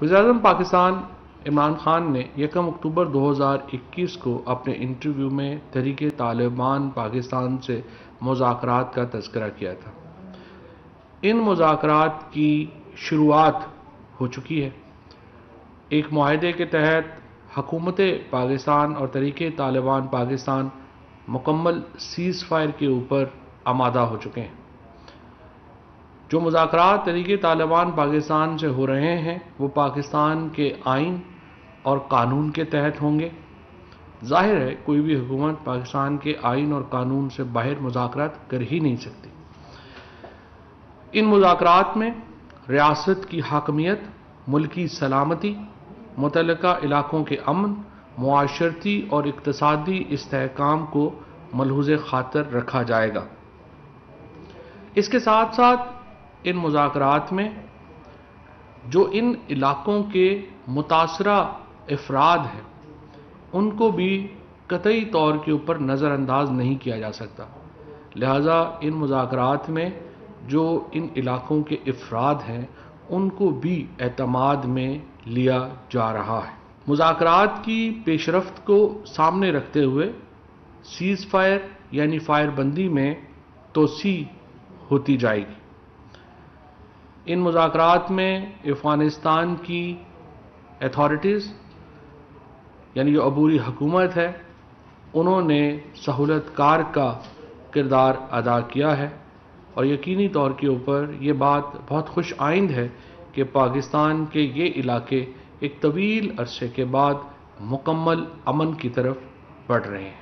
वज़ीर-ए-आज़म पाकिस्तान इमरान खान ने 1 अक्टूबर 2021 को अपने इंटरव्यू में तहरीक तालिबान पाकिस्तान से मुज़ाकरात का तज़किरा किया था। इन मुज़ाकरात की शुरुआत हो चुकी है। एक मुआहदे के तहत हुकूमत पाकिस्तान और तहरीक तालिबान पाकिस्तान मुकम्मल सीज़ फायर के ऊपर आमादा हो चुके हैं। जो मुज़ाकरात तहरीक तालिबान पाकिस्तान से हो रहे हैं वो पाकिस्तान के आइन और कानून के तहत होंगे। जाहिर है कोई भी हुकूमत पाकिस्तान के आइन और कानून से बाहर मुज़ाकरात कर ही नहीं सकती। इन मुज़ाकरात में रियासत की हाकमियत, मुल्की सलामती, मुतल्लिका इलाकों के अमन, मुआशरती और इक़्तिसादी इस्तेहकाम को मलहूज़े खातर रखा जाएगा। इसके साथ साथ इन मुज़ाकरात में जो इन इलाकों के मुतासरा अफराद हैं उनको भी कतई तौर के ऊपर नज़रअंदाज नहीं किया जा सकता। लिहाजा इन मुज़ाकरात में जो इन इलाकों के अफराद हैं उनको भी एतमाद में लिया जा रहा है। मुज़ाकरात की पेशरफ्त को सामने रखते हुए सीज़ फायर यानी फायरबंदी में तोसी होती जाएगी। इन मुज़ाकरात में अफ़गानिस्तान की अथॉरिटीज़ यानी जो अबूरी हुकूमत है उन्होंने सहूलतकार का किरदार अदा किया है और यकीनी तौर के ऊपर ये बात बहुत खुश आइंद है कि पाकिस्तान के ये इलाके एक तवील अरसे के बाद मुकम्मल अमन की तरफ बढ़ रहे हैं।